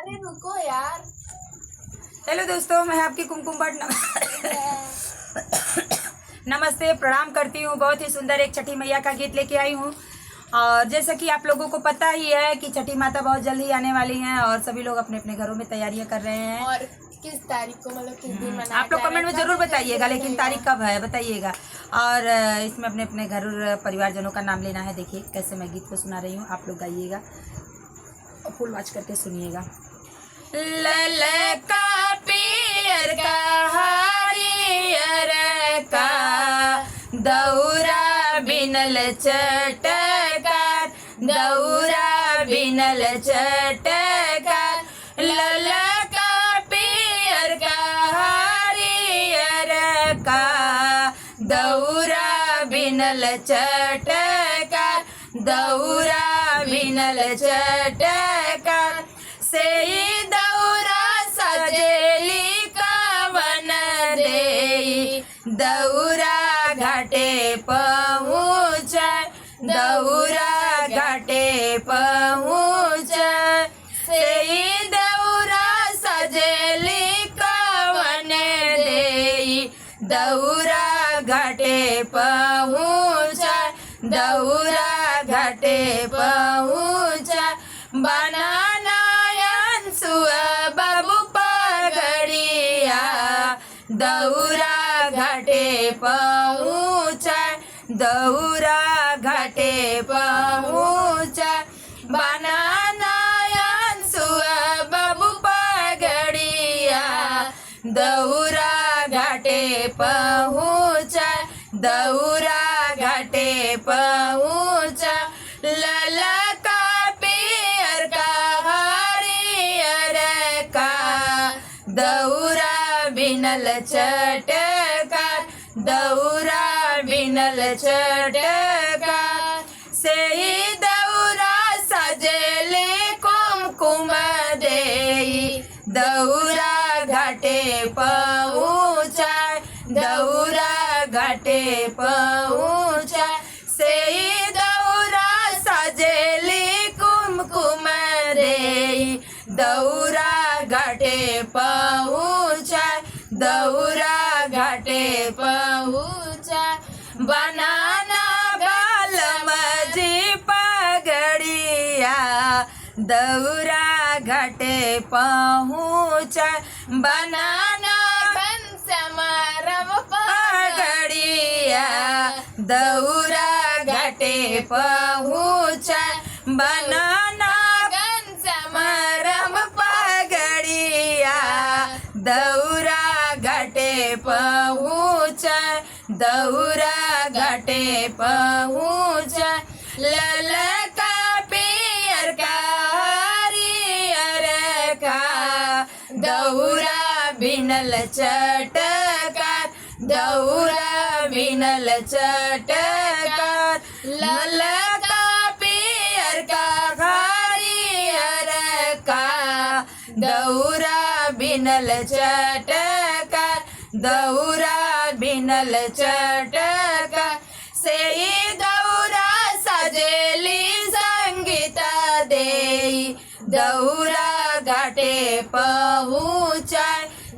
अरे रुको यार। हेलो दोस्तों, मैं आपकी कुमकुम भट्ट नमस्ते, प्रणाम करती हूँ। बहुत ही सुंदर एक छठी मैया का गीत लेके आई हूँ। और जैसा कि आप लोगों को पता ही है कि छठी माता बहुत जल्द ही आने वाली हैं और सभी लोग अपने अपने घरों में तैयारियां कर रहे हैं। और किस तारीख को, मतलब किस दिन मनाया आप लोग जा रहा है? कमेंट में जरूर बताइएगा, लेकिन रहेगा। तारीख कब है बताइएगा। और इसमें अपने अपने घर परिवारजनों का नाम लेना है। देखिए कैसे मैं गीत को सुना रही हूँ, आप लोग गाइएगा और फुल वॉच करके सुनिएगा। ललका पियर का हरियर का दौरा बिनल चटकार, दौरा बिनल चटकार। ललका पियर का हरियर का दौरा बिनल चटकार, दौरा बिनल चटकार। से दौरा सजेली कवन देई, दौरा घाटे पहुँच, दौरा घाटे पहुँच। से दौरा सजेली कवन देई, दौरा घाटे पहुँच, दौरा घाटे पहुँच। बनाना बाबू पगड़िया, दौरा घाटे पहुँच, दौरा घाटे पहुँच। बनाना बाबू पगड़िया, दौरा घाटे पहुँच, दौरा घाटे पहुँच। ललका पियर का हरियर का दौरा बिनल चटकार, दौरा बिनल चटकार। से दौरा सजेले कुमकुम देई, दौरा घाटे पहुँच, दौरा घाटे पहुँच। से दौरा सजेली कुमकुम देई, दौरा घाटे पहुँच, दौरा घाटे पहुँच। बनाना बालम जी पगड़िया, दौरा घाटे पहुँच। बनाना समारम पगड़िया, दौरा घाटे पहुँच। बनाना समारम पगड़िया, दौरा घाटे पहुँच, दौरा घाटे पहुँच। ललका पियर का हरियर का दौरा बिनल चटकार, दौरा बिनल चटकार। ललका पियर का हरियर का दौरा बिनल चटकार, दौरा बिनल चटकार। से दौरा सजेली संगीता देई, दौरा घाटे पहुँच,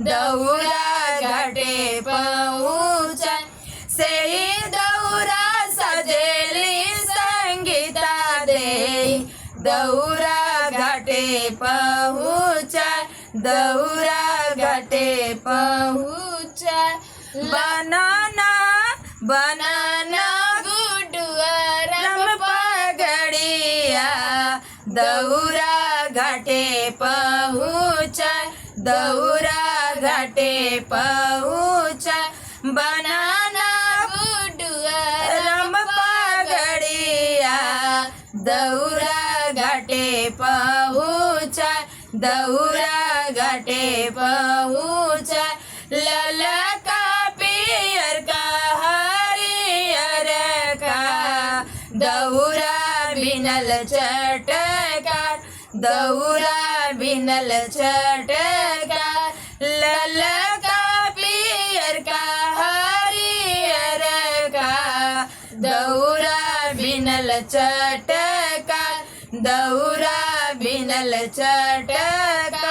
दौरा घाटे पहुँच। से दौरा सजेली संगीता देई, दौरा घाटे पहुँच, दौरा घाटे पहुँच। बनाना बनाना गुडुआरम पगड़िया, दौरा घाटे पहुँच, दौरा घाटे पहुँच। बनाना गुडुआरम पगड़िया, दौरा घाटे पहुँच, दौरा घाटे पहुँच। ललका पियर का हरियर का दौरा बिनल चटकार, दौरा बिनल चटकार। ललका पियर का हरियर का दौरा बिनल चटकार, दौरा बिनल चटकार।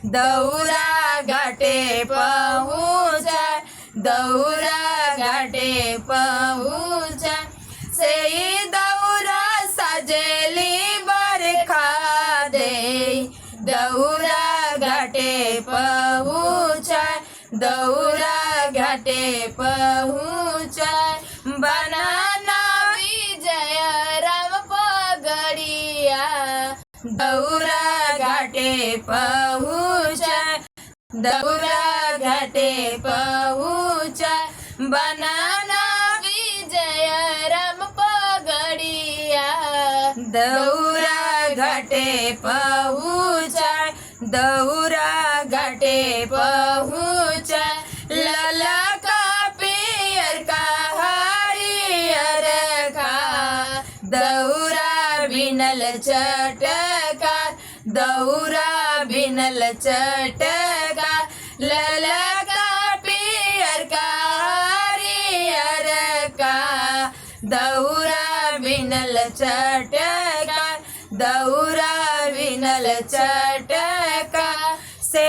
दौरा घाटे पहुँचाए, दौरा घाटे पहुँचाए। से दौरा सजेली बरखा दे, दौरा घाटे पहुँचाए, दौरा घाटे पहुँचाए। बनाना विजय राम पगड़िया, दौरा घाटे पहुँचाए, दौरा घाटे पहुँचाए। बनाना विजय राम पगड़िया, दौरा घाटे पहुँचाए, दौरा घाटे पहुँचाए। लाला का पियर का हरियर का, दौरा बिनल चटका, दौरा बिनल चटका। लाला का पियर का हरियर का, दौरा बिनल चटका, दौरा बिनल चटका। से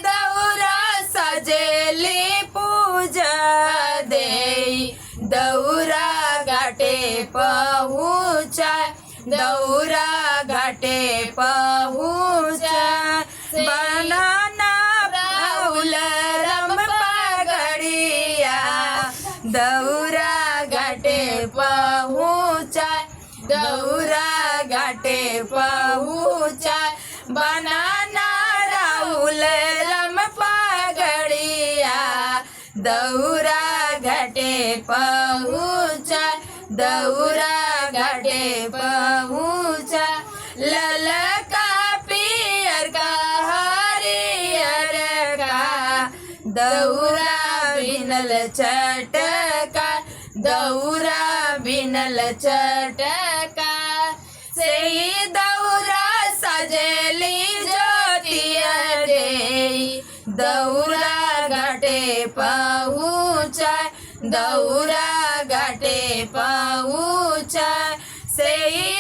दौरा सजेली पूजा दे, दौरा घाटे पहुँचाए, दौरा घाटे पहुँचाए। बनाना राहुल राम पगड़िया, दौरा घाटे पहुँचाए, दौरा घाटे पहुँचाए। बनाना राहुल राम पगड़िया, दौरा घाटे पहुँचाए, दौरा घाटे पहुँचाए। ललका पियर का हरियर का, दौरा बिनल चटका, दौरा बिनल चटका। से दौरा सजेली ज्योतिया दे, दौरा घाटे पहुँचाए, दौरा घाटे पहुँचाए। से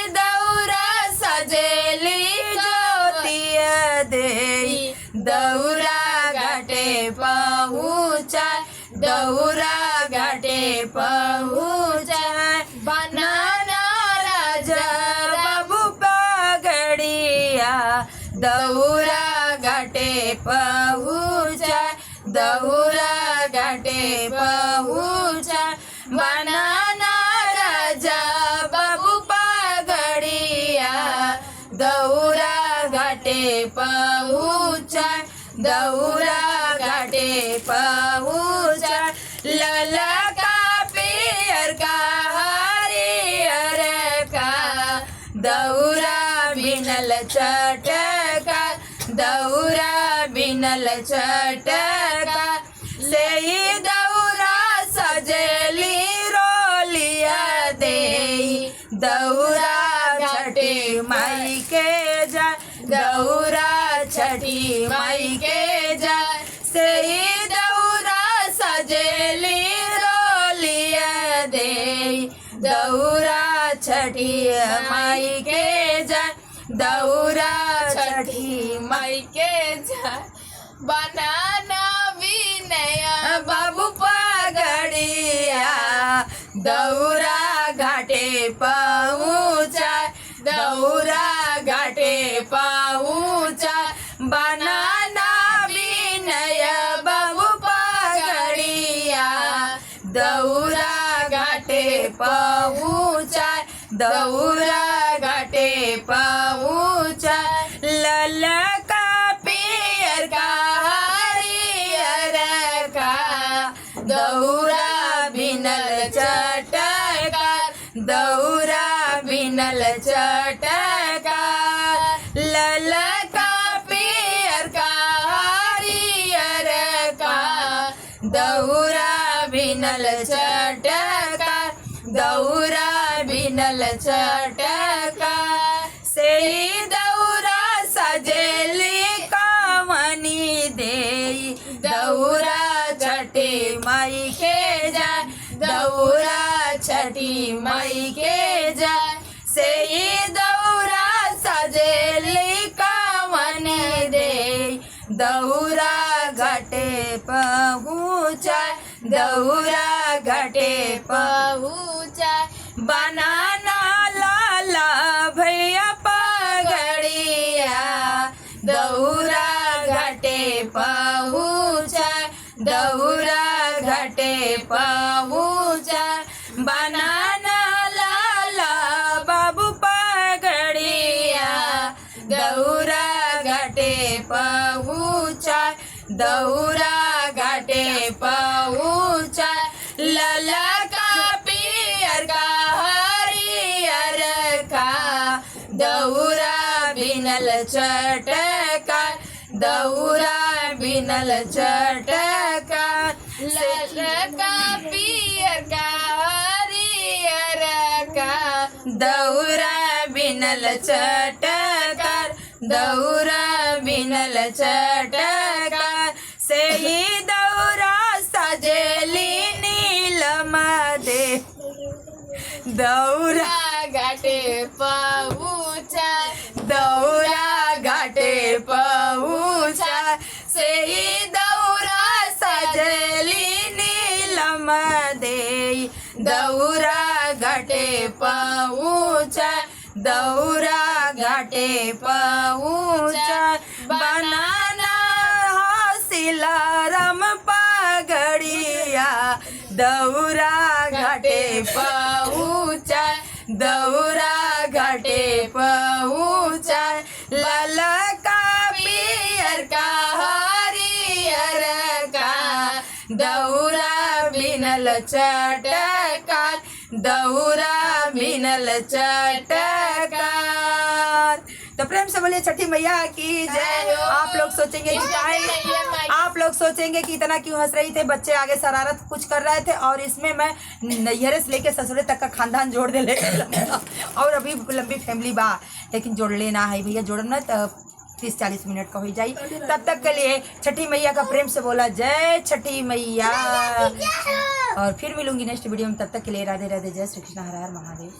दौरा सजेली ज्योतिया दे, दौरा घाटे पहुँचाए, दौरा घाटे पहुँचाए। बनाना राजा बाबू पगड़िया, दौरा घाटे पहुँचाए, दौरा घाटे पहुँचाए। बनाना राजा बाबू पगड़िया, दौरा घाटे पहुँचाए, दौरा घाटे पहुँचाए। लाला का पियर का हरियर का, दौरा बिनल चटका, दौरा बिनल चटका। से दौरा सजेली रोलिया दे, दौरा घाटे माई के जा, दौरा छठी माई के जा। से दौरा सजेली रोलिया दे, दौरा छठी माई के जा, दौरा छठी माई के जा। बनाना विनय बाबू पगड़िया, दौरा घाटे पहुँचाए, दौरा घाटे पहुँचाए। बनाना विनय बाबू पगड़िया, दौरा घाटे पहुँचाए, दौरा घाटे पहुँचाए। ललका पियर का हरियर का, दौरा बिनल चटका, दौरा बिनल चटका। ललका पियर का हरियर का, दौरा बिनल चटका, दौरा बिनल चटका। से दौरा सजेली कमनी दे, दौरा छठी माई के जा, दौरा छठी माई के जा। से दौरा सजेली कमनी दे, दौरा घाटे पहुँचाए बनाना लाला भैया पगड़िया दौरा घाटे पहुँचाए दौरा घाटे पहुँचाए बनाना लाला बाबू पगड़िया दौरा घाटे पहुँचाए दौरा घाटे पहुँचाए लाला का पियर का हरियर का दौरा बिनल चटका दौरा बिनल चटका ललका पियर का हरियर का दौरा बिनल चटका दौरा बिनल चटका से ही दौरा सजेली नीलम दे दौरा घाटे पहुँचाए दौरा घाटे पहुँचा से ही दौरा सजली नीलम दे दौरा घाटे पहुँचा दौरा घाटे पहुँचा बनाना हौसिला रम पगड़िया दौरा घाटे पहुँचा दौरा घाटे पहुँचा ललका पियर का हरियर का दौरा बिनल चटका दौरा बिनल चटका। तो प्रेम से बोलिए छठी मैया की जय। आप लोग सोचेंगे कि आप लोग सोचेंगे कि इतना क्यों हंस रही थे, बच्चे आगे शरारत कुछ कर रहे थे और इसमें मैं नैहरे से लेके ससुरे तक का खानदान जोड़ दे ले और अभी लंबी फैमिली बा, लेकिन जोड़ लेना है भैया, जोड़ना तो 30-40 मिनट का हो जाए। तब तक के लिए छठी मैया का प्रेम से बोला जय छठी मैया। और फिर मिलूंगी नेक्स्ट वीडियो में, तब तक के लिए राधे राधे, जय श्री कृष्ण, हर हर महादेव।